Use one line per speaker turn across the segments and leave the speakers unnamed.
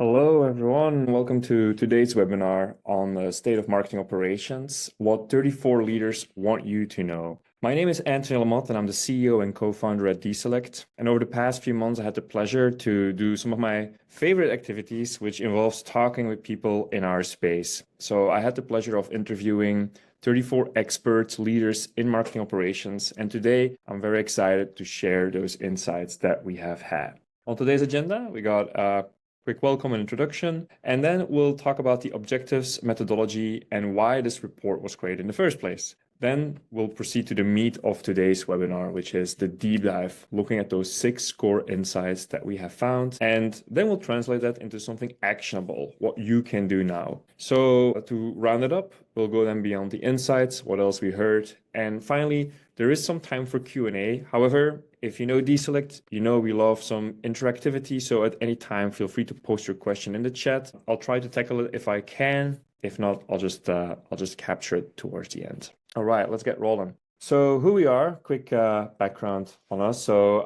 Hello, everyone. Welcome to today's webinar on the state of marketing operations, what 34 leaders want you to know. My name is Anthony Lamot, and I'm the CEO and co-founder at DESelect. And over the past few months, I had the pleasure to do some of my favorite activities, which involves talking with people in our space. So I had the pleasure of interviewing 34 experts, leaders in marketing operations. And today, I'm very excited to share those insights that we have had. On today's agenda, we got quick welcome and introduction, and then we'll talk about the objectives, methodology, and why this report was created in the first place. Then we'll proceed to the meat of today's webinar, which is the deep dive, looking at those 6 core insights that we have found. And then we'll translate that into something actionable, what you can do now. So to round it up, we'll go then beyond the insights, what else we heard. And finally, there is some time for Q&A. However, if you know DESelect, you know we love some interactivity. So at any time, feel free to post your question in the chat. I'll try to tackle it if I can. If not, I'll just capture it towards the end. All right, let's get rolling. So who we are, quick background on us. So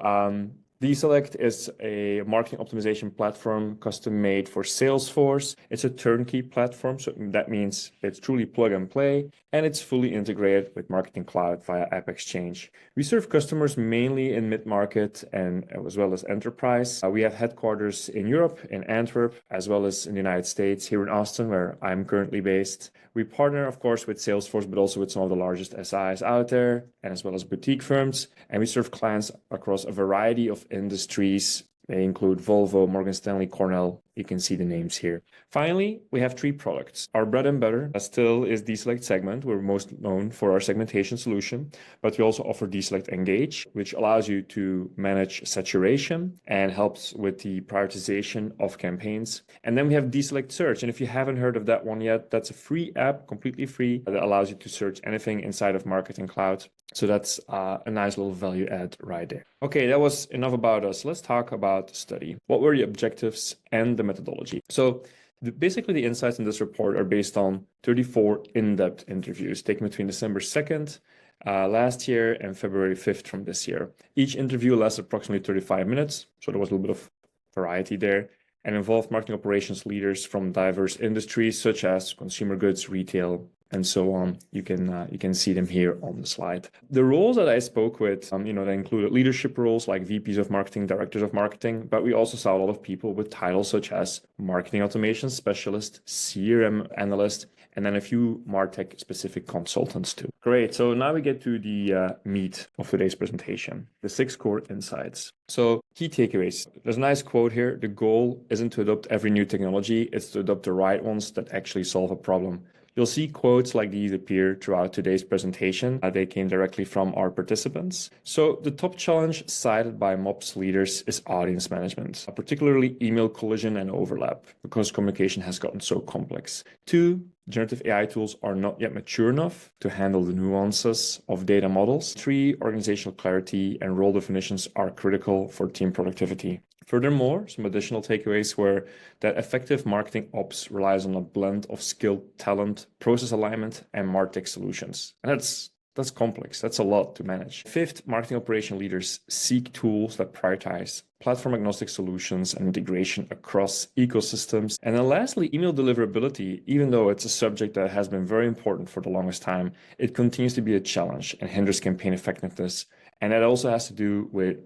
DESelect is a marketing optimization platform custom made for Salesforce. It's a turnkey platform, so that means it's truly plug and play, and it's fully integrated with Marketing Cloud via AppExchange. We serve customers mainly in mid-market and as well as enterprise. We have headquarters in Europe, in Antwerp, as well as in the United States, here in Austin, where I'm currently based. We partner, of course, with Salesforce, but also with some of the largest SIs out there, and as well as boutique firms. And we serve clients across a variety of industries. They include Volvo, Morgan Stanley, Cornell. You can see the names here. Finally, we have 3 products. Our bread and butter still is DESelect Segment. We're most known for our segmentation solution, but we also offer DESelect Engage, which allows you to manage saturation and helps with the prioritization of campaigns. And then we have DESelect Search. And if you haven't heard of that one yet, that's a free app, completely free, that allows you to search anything inside of Marketing Cloud. So that's a nice little value add right there. Okay, that was enough about us. Let's talk about the study. What were the objectives and the methodology? So basically the insights in this report are based on 34 in-depth interviews taken between December 2nd last year and February 5th from this year. Each interview lasts approximately 35 minutes. So there was a little bit of variety there, and involved marketing operations leaders from diverse industries such as consumer goods, retail, and so on. You can see them here on the slide. The roles that I spoke with, they included leadership roles like VPs of marketing, directors of marketing, but we also saw a lot of people with titles such as marketing automation specialist, CRM analyst, and then a few MarTech specific consultants too. Great. So now we get to the meat of today's presentation, the 6 core insights. So key takeaways. There's a nice quote here. The goal isn't to adopt every new technology. It's to adopt the right ones that actually solve a problem. You'll see quotes like these appear throughout today's presentation. They came directly from our participants. So the top challenge cited by MOPS leaders is audience management, particularly email collision and overlap, because communication has gotten so complex. 2, generative AI tools are not yet mature enough to handle the nuances of data models. 3, organizational clarity and role definitions are critical for team productivity. Furthermore, some additional takeaways were that effective marketing ops relies on a blend of skilled talent, process alignment, and MarTech solutions. And that's complex. That's a lot to manage. 5th, marketing operation leaders seek tools that prioritize platform agnostic solutions and integration across ecosystems. And then lastly, email deliverability. Even though it's a subject that has been very important for the longest time, it continues to be a challenge and hinders campaign effectiveness. And that also has to do with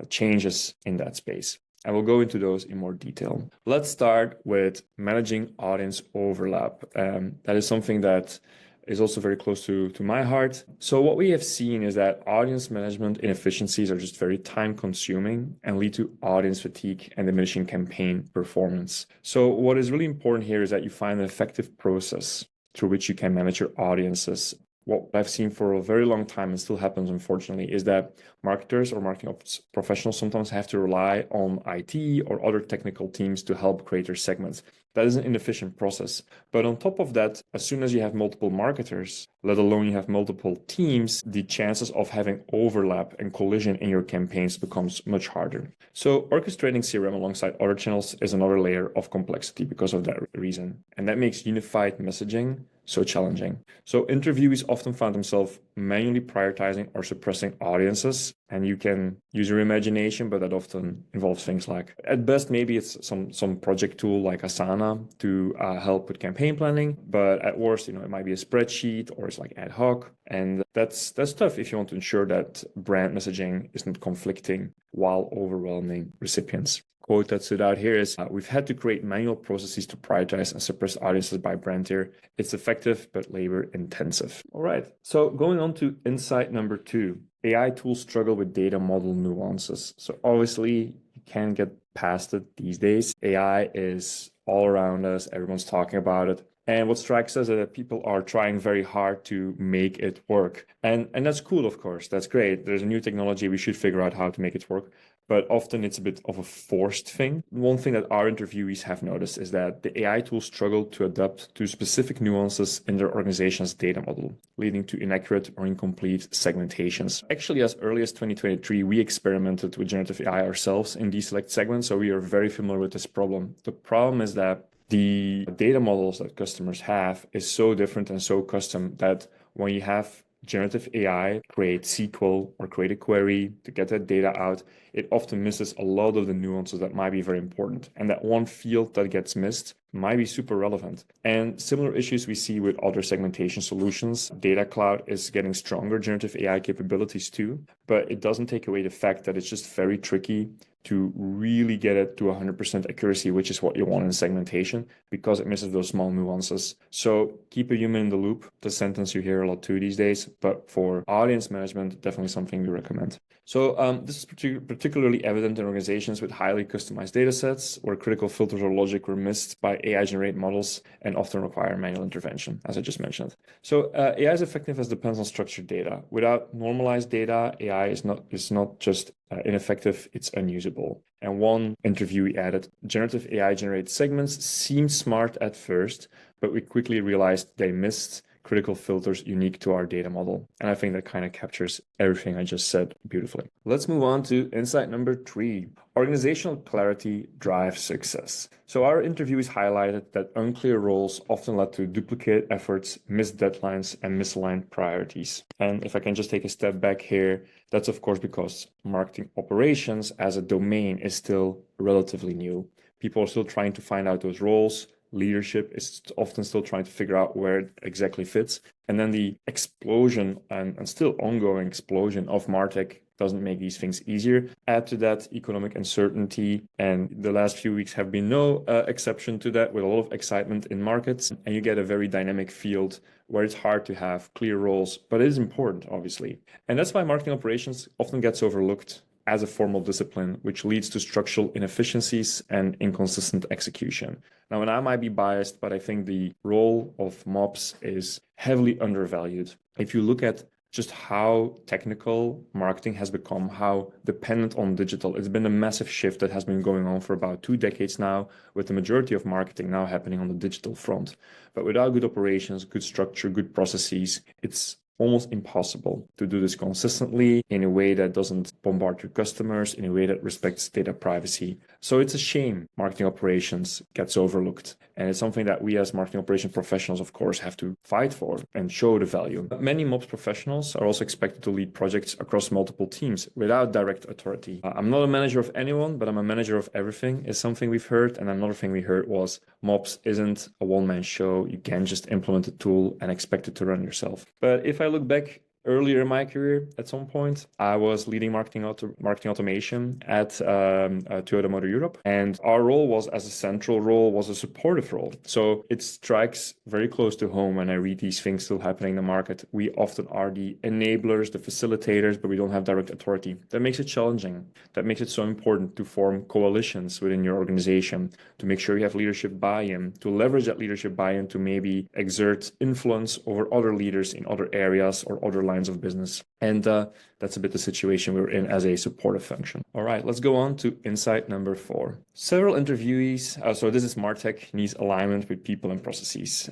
changes in that space. I will go into those in more detail. Let's start with managing audience overlap. That is something that is also very close to my heart. So what we have seen is that audience management inefficiencies are just very time consuming and lead to audience fatigue and diminishing campaign performance. So what is really important here is that you find an effective process through which you can manage your audiences. What I've seen for a very long time, and still happens unfortunately, is that marketers or marketing ops professionals sometimes have to rely on IT or other technical teams to help create their segments. That is an inefficient process. But on top of that, as soon as you have multiple marketers, let alone you have multiple teams, the chances of having overlap and collision in your campaigns becomes much harder. So orchestrating CRM alongside other channels is another layer of complexity because of that reason. And that makes unified messaging so challenging. So interviewees often found themselves manually prioritizing or suppressing audiences and you can use your imagination, but that often involves things like, at best, maybe it's some project tool like Asana to help with campaign planning, but at worst, it might be a spreadsheet or it's like ad hoc, and that's tough if you want to ensure that brand messaging isn't conflicting while overwhelming recipients. Quote that stood out here is, we've had to create manual processes to prioritize and suppress audiences by brand tier. It's effective, but labor intensive. All right. So going on to insight number 2, AI tools struggle with data model nuances. So obviously you can't get past it these days. AI is all around us. Everyone's talking about it. And what strikes us is that people are trying very hard to make it work. And that's cool, of course. That's great. There's a new technology. We should figure out how to make it work. But often it's a bit of a forced thing. One thing that our interviewees have noticed is that the AI tools struggle to adapt to specific nuances in their organization's data model, leading to inaccurate or incomplete segmentations. Actually, as early as 2023, we experimented with generative AI ourselves in DESelect segments, so we are very familiar with this problem. The problem is that the data models that customers have is so different and so custom that when you have generative AI create SQL or create a query to get that data out, it often misses a lot of the nuances that might be very important. And that one field that gets missed might be super relevant. And similar issues we see with other segmentation solutions. Data Cloud is getting stronger generative AI capabilities too, but it doesn't take away the fact that it's just very tricky to really get it to 100% accuracy, which is what you want in segmentation, because it misses those small nuances. So keep a human in the loop, the sentence you hear a lot too these days, but for audience management, definitely something we recommend. So this is particularly evident in organizations with highly customized data sets, where critical filters or logic were missed by AI-generated models and often require manual intervention, as I just mentioned. So AI's effectiveness depends on structured data. Without normalized data, AI is not just ineffective, it's unusable. And one interviewee added, generative AI-generated segments seem smart at first, but we quickly realized they missed critical filters unique to our data model. And I think that kind of captures everything I just said beautifully. Let's move on to insight number 3. Organizational clarity drives success. So our interviewees highlighted that unclear roles often led to duplicate efforts, missed deadlines, and misaligned priorities. And if I can just take a step back here, that's of course because marketing operations as a domain is still relatively new. People are still trying to find out those roles. Leadership is often still trying to figure out where it exactly fits. And then the explosion and still ongoing explosion of MarTech doesn't make these things easier. Add to that economic uncertainty, and the last few weeks have been no exception to that, with a lot of excitement in markets, and you get a very dynamic field where it's hard to have clear roles, but it is important, obviously. And that's why marketing operations often gets overlooked as a formal discipline, which leads to structural inefficiencies and inconsistent execution. Now, and I might be biased, but I think the role of MOPS is heavily undervalued. If you look at just how technical marketing has become, how dependent on digital, it's been a massive shift that has been going on for about 2 decades now, with the majority of marketing now happening on the digital front. But without good operations, good structure, good processes, it's almost impossible to do this consistently in a way that doesn't bombard your customers, in a way that respects data privacy. So it's a shame marketing operations gets overlooked. And it's something that we as marketing operations professionals, of course, have to fight for and show the value. Many MOPS professionals are also expected to lead projects across multiple teams without direct authority. I'm not a manager of anyone, but I'm a manager of everything, is something we've heard. And another thing we heard was MOPS isn't a one-man show. You can't just implement a tool and expect it to run yourself. But if I look back earlier in my career, at some point, I was leading marketing automation at Toyota Motor Europe. And our role was, as a central role, was a supportive role. So it strikes very close to home when I read these things still happening in the market. We often are the enablers, the facilitators, but we don't have direct authority. That makes it challenging. That makes it so important to form coalitions within your organization, to make sure you have leadership buy-in, to leverage that leadership buy-in to maybe exert influence over other leaders in other areas or other lines of business. And that's a bit the situation we're in as a supportive function. All right, let's go on to insight number 4. Several interviewees, so this is MarTech needs alignment with people and processes.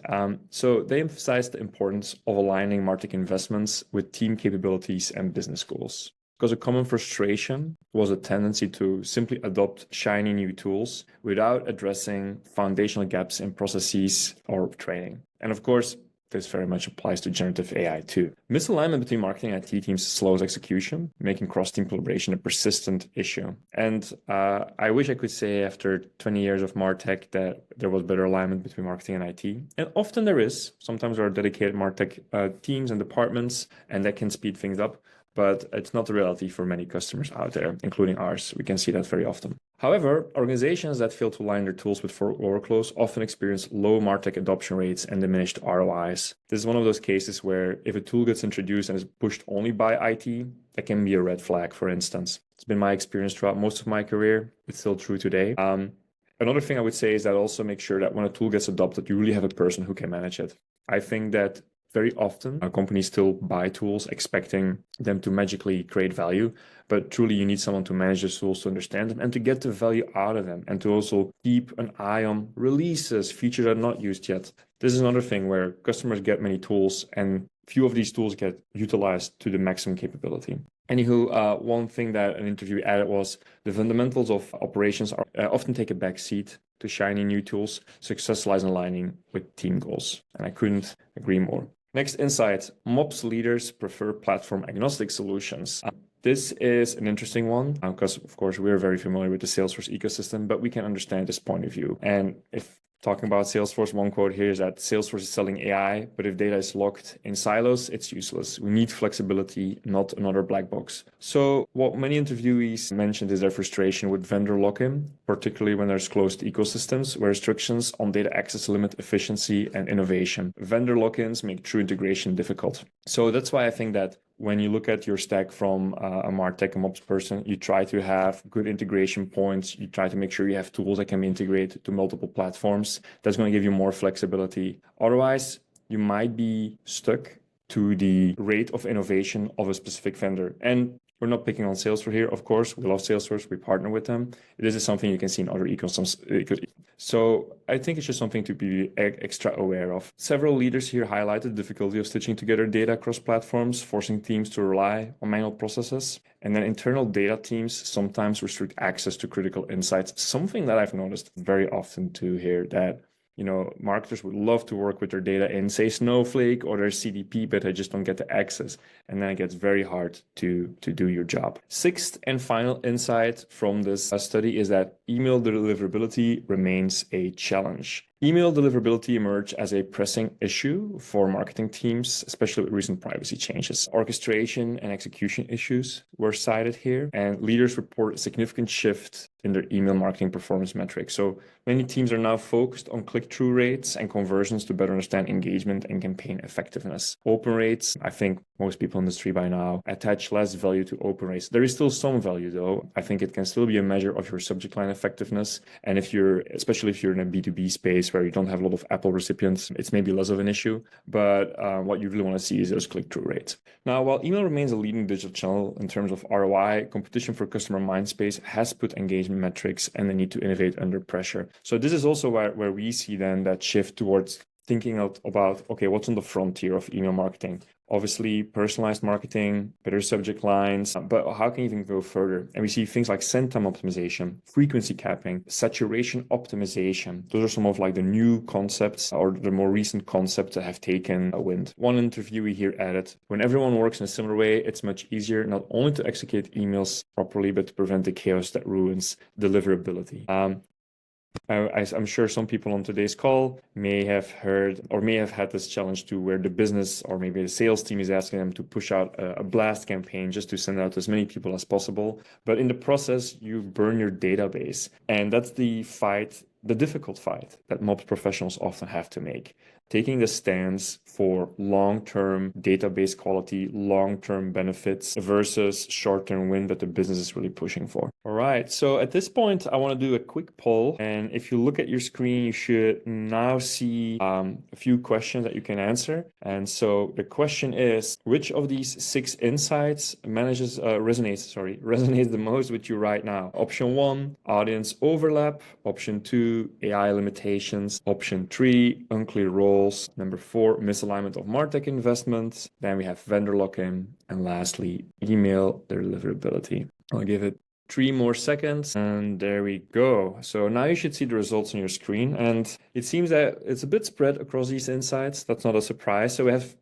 So they emphasize the importance of aligning MarTech investments with team capabilities and business goals. Because a common frustration was a tendency to simply adopt shiny new tools without addressing foundational gaps in processes or training. And of course, this very much applies to generative AI too. Misalignment between marketing and IT teams slows execution, making cross-team collaboration a persistent issue. And I wish I could say after 20 years of MarTech that there was better alignment between marketing and IT. And often there is. Sometimes there are dedicated MarTech teams and departments, and that can speed things up. But it's not the reality for many customers out there, including ours. We can see that very often. However, organizations that fail to align their tools with workflows often experience low MarTech adoption rates and diminished ROIs. This is one of those cases where if a tool gets introduced and is pushed only by IT, that can be a red flag, for instance. It's been my experience throughout most of my career. It's still true today. Another thing I would say is that also make sure that when a tool gets adopted, you really have a person who can manage it. I think that very often, companies still buy tools expecting them to magically create value, but truly you need someone to manage the tools, to understand them, and to get the value out of them, and to also keep an eye on releases, features that are not used yet. This is another thing where customers get many tools, and few of these tools get utilized to the maximum capability. Anywho, one thing that an interview added was the fundamentals of operations are often take a back seat to shiny new tools. Success lies in aligning with team goals. And I couldn't agree more. Next insight, MOPS leaders prefer platform agnostic solutions. This is an interesting one because, of course, we're very familiar with the Salesforce ecosystem, but we can understand this point of view. And if talking about Salesforce, one quote here is that Salesforce is selling AI, but if data is locked in silos, it's useless. We need flexibility, not another black box. So what many interviewees mentioned is their frustration with vendor lock-in, particularly when there's closed ecosystems where restrictions on data access limit efficiency and innovation. Vendor lock-ins make true integration difficult. So that's why I think that when you look at your stack from a MarTech and MOPS person, you try to have good integration points. You try to make sure you have tools that can be integrated to multiple platforms. That's going to give you more flexibility. Otherwise, you might be stuck to the rate of innovation of a specific vendor. And we're not picking on Salesforce here, of course. We love Salesforce. We partner with them. This is something you can see in other ecosystems. So I think it's just something to be extra aware of. Several leaders here highlighted the difficulty of stitching together data across platforms, forcing teams to rely on manual processes. And then internal data teams sometimes restrict access to critical insights. Something that I've noticed very often too here, that marketers would love to work with their data in, say, Snowflake or their CDP, but they just don't get the access. And then it gets very hard to do your job. Sixth and final insight from this study is that email deliverability remains a challenge. Email deliverability emerged as a pressing issue for marketing teams, especially with recent privacy changes. Orchestration and execution issues were cited here, and leaders report a significant shift in their email marketing performance metrics. So many teams are now focused on click-through rates and conversions to better understand engagement and campaign effectiveness. Open rates, I think most people in the industry by now attach less value to open rates. There is still some value though. I think it can still be a measure of your subject line effectiveness. And especially if you're in a B2B space where you don't have a lot of Apple recipients, it's maybe less of an issue. But what you really want to see is those click-through rates. Now, while email remains a leading digital channel in terms of ROI, competition for customer mind space has put engagement metrics and the need to innovate under pressure. So this is also where we see then that shift towards thinking about, okay, what's on the frontier of email marketing? Obviously, personalized marketing, better subject lines, but how can you even go further? And we see things like send time optimization, frequency capping, saturation optimization. Those are some of the new concepts or the more recent concepts that have taken a wind. One interviewee here added, when everyone works in a similar way, it's much easier not only to execute emails properly, but to prevent the chaos that ruins deliverability. I'm sure some people on today's call may have heard or may have had this challenge too, where the business or maybe the sales team is asking them to push out a blast campaign just to send out to as many people as possible. But in the process, you burn your database. And that's the difficult fight that MOPS professionals often have to make. Taking the stance for long-term database quality, long-term benefits versus short-term win that the business is really pushing for. All right, so at this point, I want to do a quick poll. And if you look at your screen, you should now see a few questions that you can answer. And so the question is, which of these 6 insights resonates the most with you right now? Option 1, audience overlap. Option 2, AI limitations. Option 3, unclear roles. Number 4, misalignment of MarTech investments. Then we have vendor lock-in. And lastly, email deliverability. I'll give it 3 more seconds, and there we go. So now you should see the results on your screen, and it seems that it's a bit spread across these insights. That's not a surprise. So we have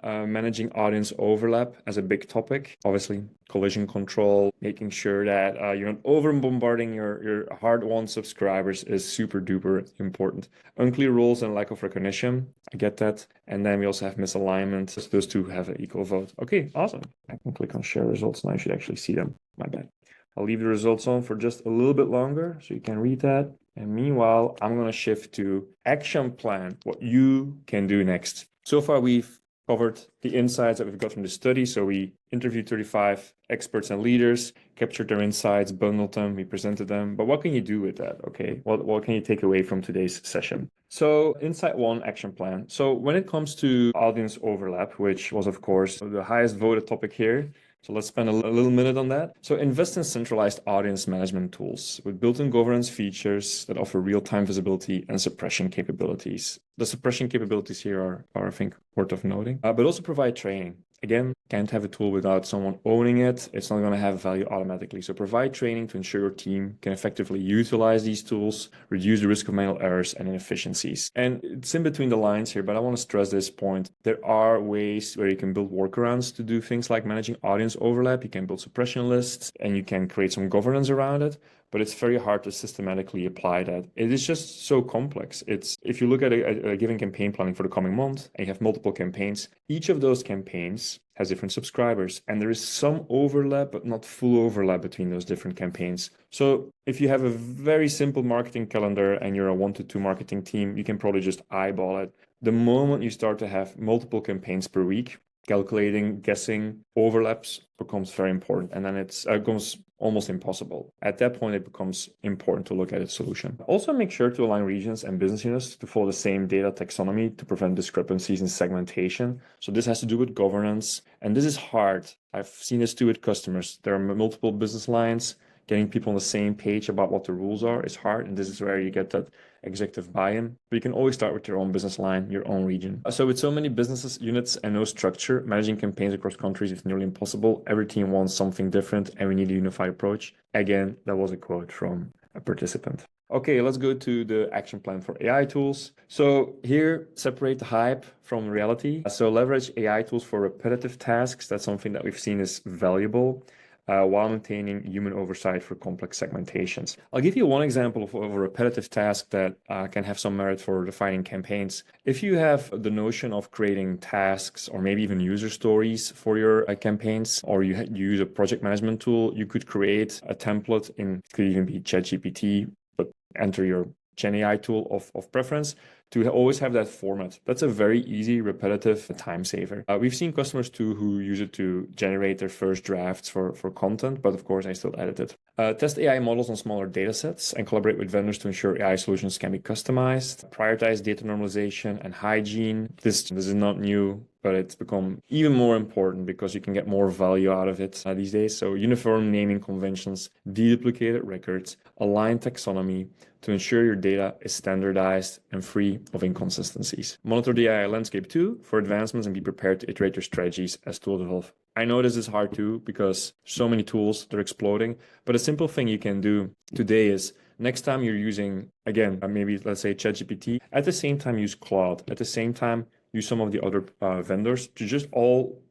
managing audience overlap as a big topic, obviously collision control, making sure that you're not over bombarding your hard-won subscribers is super duper important. Unclear rules and lack of recognition, I get that. And then we also have misalignment. So those two have an equal vote. Okay, awesome. I can click on share results now. You should actually see them. My bad. I'll leave the results on for just a little bit longer so you can read that. And meanwhile, I'm going to shift to action plan, what you can do next. So far, we've covered the insights that we've got from the study. So we interviewed 35 experts and leaders, captured their insights, bundled them, we presented them. But what can you do with that? Okay, what can you take away from today's session? So insight 1, action plan. So when it comes to audience overlap, which was of course the highest voted topic here, so let's spend a little minute on that. So invest in centralized audience management tools with built-in governance features that offer real-time visibility and suppression capabilities. The suppression capabilities here are I think, worth of noting, but also provide training. Again, can't have a tool without someone owning it. It's not going to have value automatically. So provide training to ensure your team can effectively utilize these tools, reduce the risk of manual errors and inefficiencies. And it's in between the lines here, but I want to stress this point. There are ways where you can build workarounds to do things like managing audience overlap. You can build suppression lists and you can create some governance around it. But it's very hard to systematically apply that. It is just so complex. If you look at a given campaign planning for the coming month and you have multiple campaigns, each of those campaigns has different subscribers and there is some overlap, but not full overlap between those different campaigns. So if you have a very simple marketing calendar and you're a 1 to 2 marketing team, you can probably just eyeball it. The moment you start to have multiple campaigns per week, calculating, guessing overlaps becomes very important. And then it becomes almost impossible. At that point, it becomes important to look at its solution. Also, make sure to align regions and business units to follow the same data taxonomy to prevent discrepancies in segmentation. So this has to do with governance. And this is hard. I've seen this too with customers. There are multiple business lines. Getting people on the same page about what the rules are is hard. And this is where you get that executive buy-in. But you can always start with your own business line, your own region. So with so many business units and no structure, managing campaigns across countries is nearly impossible. Every team wants something different and we need a unified approach. Again, that was a quote from a participant. Okay, let's go to the action plan for AI tools. So here, separate the hype from reality. So leverage AI tools for repetitive tasks. That's something that we've seen is valuable. While maintaining human oversight for complex segmentations. I'll give you one example of a repetitive task that can have some merit for defining campaigns. If you have the notion of creating tasks or maybe even user stories for your campaigns, or you use a project management tool, you could create a template it could even be ChatGPT, but enter your Gen AI tool of preference to always have that format. That's a very easy, repetitive time saver. We've seen customers too who use it to generate their first drafts for content, but of course I still edit it. Test AI models on smaller data sets and collaborate with vendors to ensure AI solutions can be customized. Prioritize data normalization and hygiene. This is not new, but it's become even more important because you can get more value out of it these days. So uniform naming conventions, deduplicated records, aligned taxonomy to ensure your data is standardized and free of inconsistencies. Monitor the AI landscape too for advancements and be prepared to iterate your strategies as tools evolve. I know this is hard too because so many tools, they're exploding, but a simple thing you can do today is next time you're using, again, maybe let's say ChatGPT, at the same time use Claude, at the same time use some of the other vendors to just all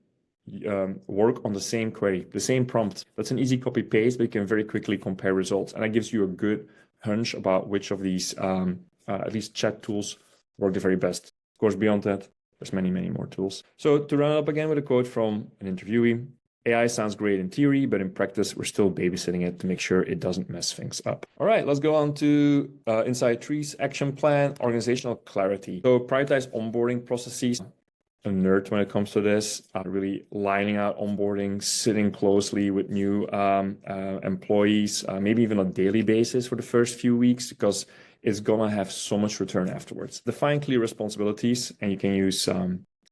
work on the same query, the same prompt. That's an easy copy paste, but you can very quickly compare results. And that gives you a good hunch about which of these, at least chat tools, work the very best. Of course, beyond that, there's many, many more tools. So to round up again with a quote from an interviewee, AI sounds great in theory, but in practice, we're still babysitting it to make sure it doesn't mess things up. All right, let's go on to Insight 3's action plan, organizational clarity. So prioritize onboarding processes. A nerd when it comes to this, really lining out onboarding, sitting closely with new employees, maybe even on a daily basis for the first few weeks, because it's gonna have so much return afterwards. Define clear responsibilities, and you can use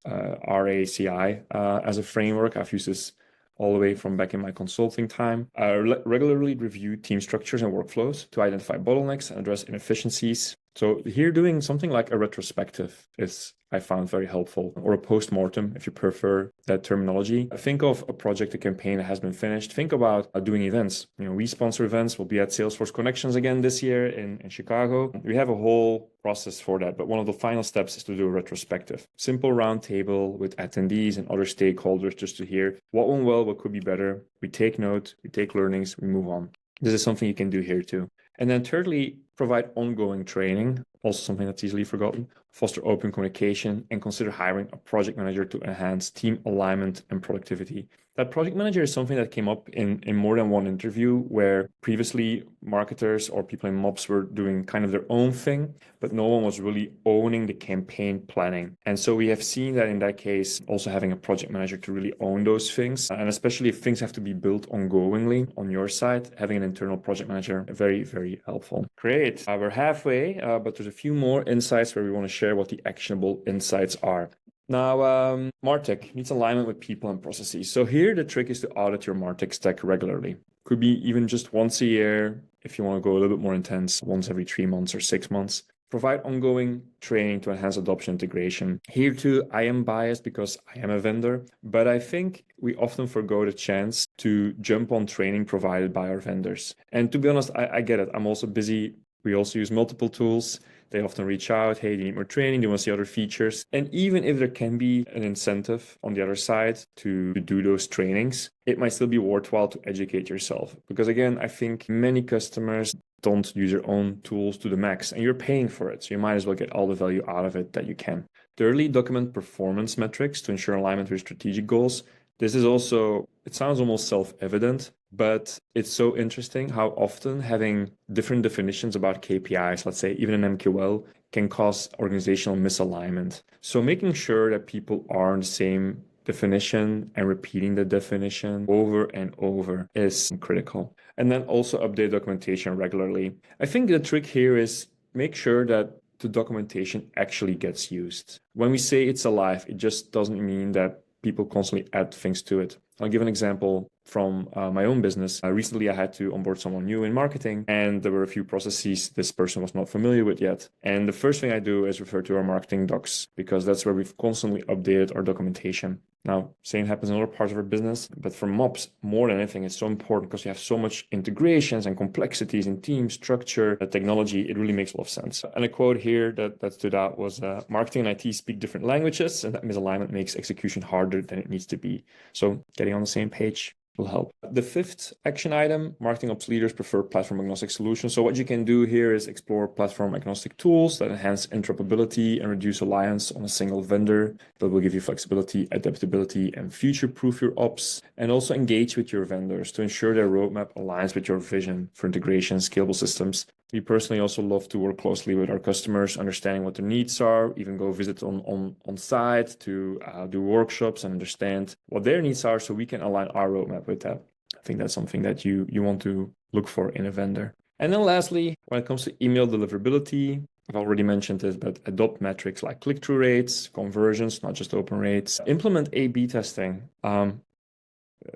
RACI as a framework. I've used this all the way from back in my consulting time. Regularly review team structures and workflows to identify bottlenecks and address inefficiencies. So here doing something like a retrospective is, I found, very helpful, or a post-mortem if you prefer that terminology. Think of a project, a campaign that has been finished. Think about doing events. We sponsor events. We'll be at Salesforce Connections again this year in Chicago. We have a whole process for that, but one of the final steps is to do a retrospective. Simple round table with attendees and other stakeholders just to hear what went well, what could be better. We take note, we take learnings, we move on. This is something you can do here too. And then thirdly, provide ongoing training, also something that's easily forgotten. Foster open communication and consider hiring a project manager to enhance team alignment and productivity. That project manager is something that came up in more than one interview, where previously marketers or people in MOPS were doing kind of their own thing, but no one was really owning the campaign planning. And so we have seen that in that case, also having a project manager to really own those things, and especially if things have to be built ongoingly on your side, having an internal project manager, very, very helpful. Great. We're halfway, but there's a few more insights where we want to share what the actionable insights are. Now, MarTech needs alignment with people and processes. So here the trick is to audit your MarTech stack regularly. Could be even just once a year if you want to go a little bit more intense, once every 3 months or 6 months. Provide ongoing training to enhance adoption integration. Here too, I am biased because I am a vendor, but I think we often forgo the chance to jump on training provided by our vendors. And to be honest, I get it. I'm also busy. We also use multiple tools. They often reach out, hey, do you need more training? Do you want to see other features? And even if there can be an incentive on the other side to do those trainings, it might still be worthwhile to educate yourself. Because again, I think many customers don't use their own tools to the max, and you're paying for it. So you might as well get all the value out of it that you can. Thirdly, document performance metrics to ensure alignment with strategic goals. This is also, it sounds almost self-evident, but it's so interesting how often having different definitions about KPIs, let's say even an MQL, can cause organizational misalignment. So making sure that people are on the same definition and repeating the definition over and over is critical. And then also update documentation regularly. I think the trick here is make sure that the documentation actually gets used. When we say it's alive, it just doesn't mean that people constantly add things to it. I'll give an example from my own business. Recently, I had to onboard someone new in marketing, and there were a few processes this person was not familiar with yet. And the first thing I do is refer to our marketing docs, because that's where we've constantly updated our documentation. Now, same happens in other parts of our business, but for MOPS, more than anything, it's so important because you have so much integrations and complexities in team structure, technology. It really makes a lot of sense. And a quote here that stood out was, marketing and IT speak different languages, and that misalignment makes execution harder than it needs to be. So getting on the same page will help. The fifth action item, marketing ops leaders prefer platform agnostic solutions. So what you can do here is explore platform agnostic tools that enhance interoperability and reduce reliance on a single vendor. That will give you flexibility, adaptability, and future-proof your ops. And also engage with your vendors to ensure their roadmap aligns with your vision for integration, scalable systems. We personally also love to work closely with our customers, understanding what their needs are, even go visit on site to do workshops and understand what their needs are so we can align our roadmap with that. I think that's something that you want to look for in a vendor. And then lastly, when it comes to email deliverability, I've already mentioned this, but adopt metrics like click-through rates, conversions, not just open rates. Implement A/B testing. Not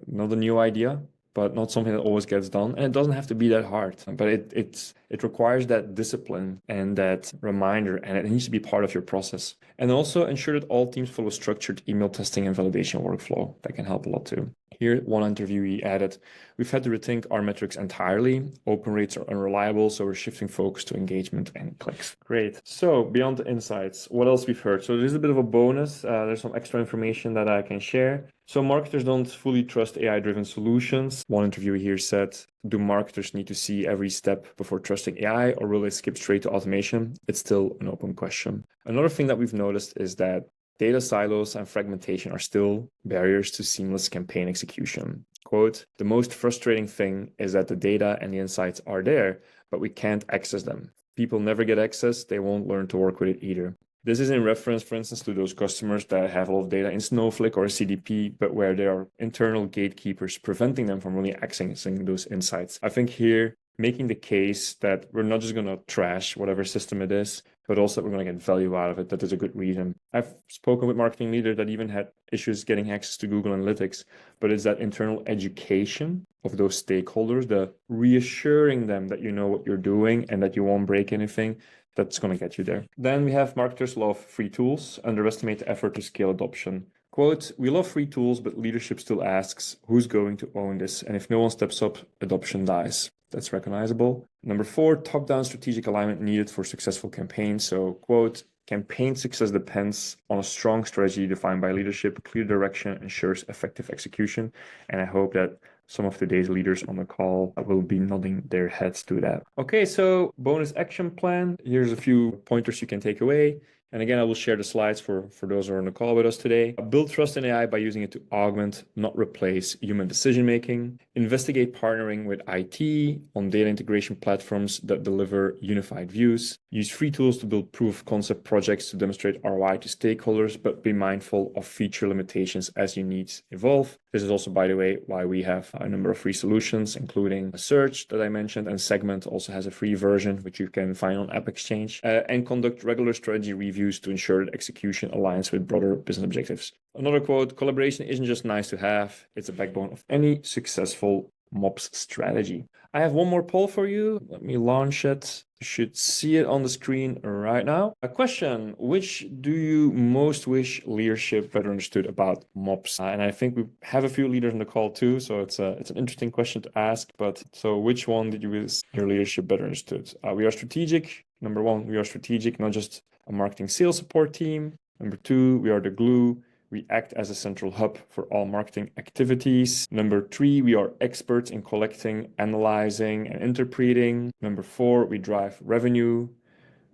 a new idea, but not something that always gets done. And it doesn't have to be that hard, but it requires that discipline and that reminder, and it needs to be part of your process. And also ensure that all teams follow structured email testing and validation workflow. That can help a lot too. Here, one interviewee added, we've had to rethink our metrics entirely. Open rates are unreliable, so we're shifting focus to engagement and clicks. Great. So beyond the insights, what else we've heard? So there's a bit of a bonus. There's some extra information that I can share. So marketers don't fully trust AI-driven solutions. One interviewer here said, do marketers need to see every step before trusting AI, or will they skip straight to automation? It's still an open question. Another thing that we've noticed is that data silos and fragmentation are still barriers to seamless campaign execution. Quote, the most frustrating thing is that the data and the insights are there, but we can't access them. People never get access, they won't learn to work with it either. This is in reference, for instance, to those customers that have a lot of data in Snowflake or a CDP, but where there are internal gatekeepers preventing them from really accessing those insights. I think here making the case that we're not just going to trash whatever system it is, but also that we're going to get value out of it, that there's a good reason. I've spoken with marketing leaders that even had issues getting access to Google Analytics, but it's that internal education of those stakeholders, the reassuring them that you know what you're doing and that you won't break anything, that's going to get you there. Then we have marketers love free tools, underestimate the effort to scale adoption. Quote, we love free tools, but leadership still asks, who's going to own this? And if no one steps up, adoption dies. That's recognizable. Number 4, top-down strategic alignment needed for successful campaigns. So, quote, campaign success depends on a strong strategy defined by leadership. Clear direction ensures effective execution. And I hope that some of today's leaders on the call will be nodding their heads to that. Okay, so bonus action plan. Here's a few pointers you can take away. And again, I will share the slides for those who are on the call with us today. Build trust in AI by using it to augment, not replace human decision-making. Investigate partnering with IT on data integration platforms that deliver unified views. Use free tools to build proof of concept projects to demonstrate ROI to stakeholders, but be mindful of feature limitations as your needs evolve. This is also, by the way, why we have a number of free solutions, including a search that I mentioned, and Segment also has a free version, which you can find on App Exchange, and conduct regular strategy reviews to ensure that execution aligns with broader business objectives. Another quote, collaboration isn't just nice to have, it's a backbone of any successful MOPS strategy. I have one more poll for you. Let me launch it. You should see it on the screen right now. A question, which do you most wish leadership better understood about MOPS? And I think we have a few leaders on the call too, so it's an interesting question to ask. But so which one did you wish your leadership better understood? We are strategic. Number 1, we are strategic, not just a marketing sales support team. Number 2, we are the glue. We act as a central hub for all marketing activities. Number 3, we are experts in collecting, analyzing, and interpreting. Number 4, we drive revenue.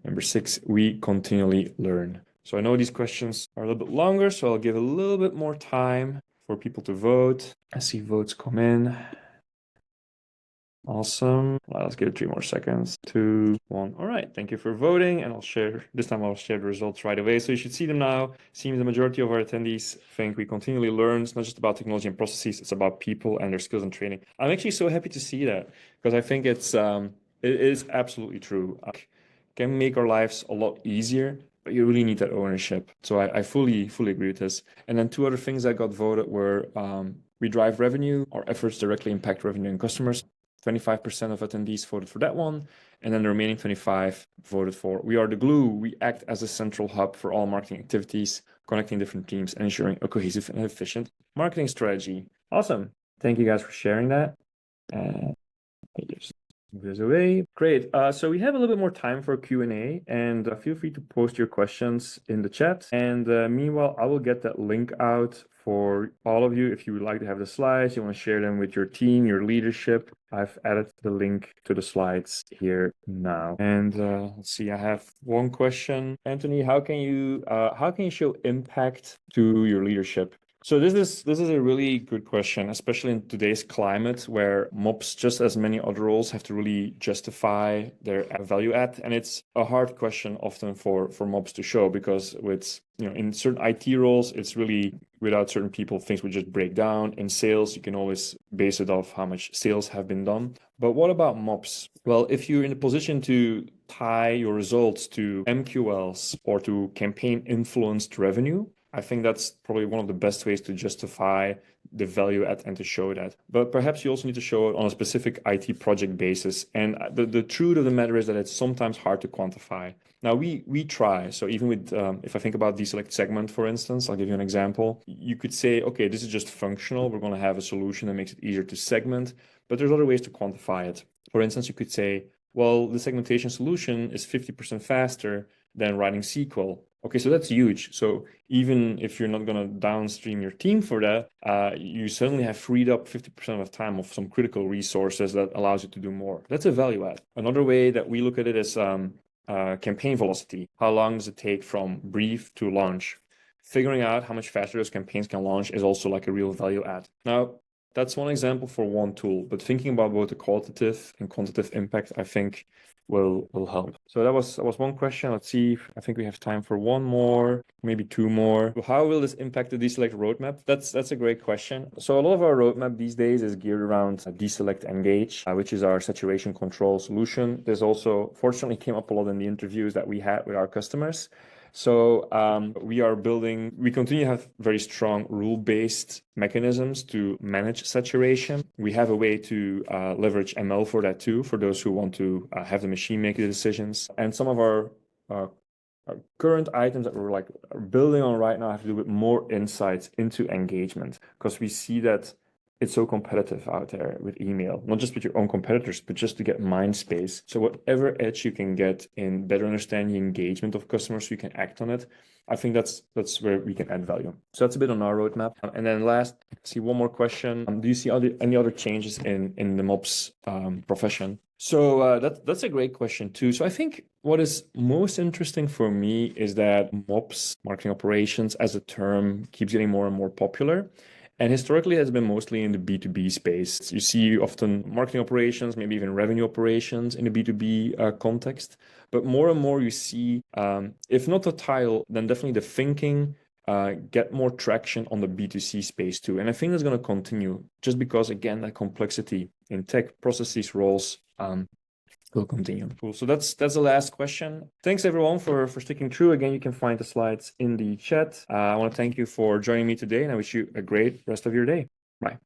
Number 6, we continually learn. So I know these questions are a little bit longer, so I'll give a little bit more time for people to vote. I see votes come in. Awesome. Well, let's give it 3 more seconds. 2, 1. All right. Thank you for voting. And I'll share the results right away. So you should see them now. Seems the majority of our attendees think we continually learn. It's not just about technology and processes. It's about people and their skills and training. I'm actually so happy to see that because I think it is absolutely true. Can make our lives a lot easier, but you really need that ownership. So I fully agree with this. And then 2 other things that got voted were we drive revenue. Our efforts directly impact revenue and customers. 25% of attendees voted for that one. And then the remaining 25 voted for we are the glue. We act as a central hub for all marketing activities, connecting different teams and ensuring a cohesive and efficient marketing strategy. Awesome. Thank you guys for sharing that. Just move this away. Great. So we have a little bit more time for Q&A, and feel free to post your questions in the chat. And meanwhile, I will get that link out for all of you. If you would like to have the slides, you want to share them with your team, your leadership, I've added the link to the slides here now. And let's see, I have one question. Anthony, how can you show impact to your leadership? So this is a really good question, especially in today's climate where MOPS, just as many other roles, have to really justify their value add. And it's a hard question often for MOPS to show because with, in certain IT roles, it's really without certain people, things would just break down. In sales, you can always base it off how much sales have been done. But what about MOPS? Well, if you're in a position to tie your results to MQLs or to campaign influenced revenue, I think that's probably one of the best ways to justify the value add and to show that. But perhaps you also need to show it on a specific IT project basis. And the truth of the matter is that it's sometimes hard to quantify. Now, we try. So even with, if I think about DESelect Segment, for instance, I'll give you an example. You could say, okay, this is just functional. We're going to have a solution that makes it easier to segment. But there's other ways to quantify it. For instance, you could say, well, the segmentation solution is 50% faster than writing SQL. Okay, so that's huge. So even if you're not going to downstream your team for that, you suddenly have freed up 50% of time of some critical resources that allows you to do more. That's a value add. Another way that we look at it is campaign velocity. How long does it take from brief to launch? Figuring out how much faster those campaigns can launch is also like a real value add. Now, That's one example for one tool, but thinking about both the qualitative and quantitative impact, I think will help. So that was one question. Let's see. I think we have time for one more, maybe two more. How will this impact the DESelect roadmap? That's a great question. So a lot of our roadmap these days is geared around DESelect Engage, which is our saturation control solution. This also fortunately came up a lot in the interviews that we had with our customers. So we continue to have very strong rule-based mechanisms to manage saturation. We have a way to leverage ML for that too, for those who want to have the machine make the decisions. And some of our current items that we're building on right now have to do with more insights into engagement, because we see that it's so competitive out there with email, not just with your own competitors, but just to get mind space. So whatever edge you can get in better understanding the engagement of customers so you can act on it, I think that's where we can add value. So that's a bit on our roadmap. And then last, see one more question. Do you see any other changes in the MOPS profession? So that's a great question too. So I think what is most interesting for me is that MOPS, marketing operations as a term, keeps getting more and more popular. And historically, it has been mostly in the B2B space. You see often marketing operations, maybe even revenue operations in the B2B context. But more and more you see, if not the title, then definitely the thinking get more traction on the B2C space too. And I think that's going to continue just because, again, that complexity in tech processes, roles, will continue. Cool. So that's the last question. Thanks everyone for sticking through. Again, you can find the slides in the chat. I want to thank you for joining me today, and I wish you a great rest of your day. Bye.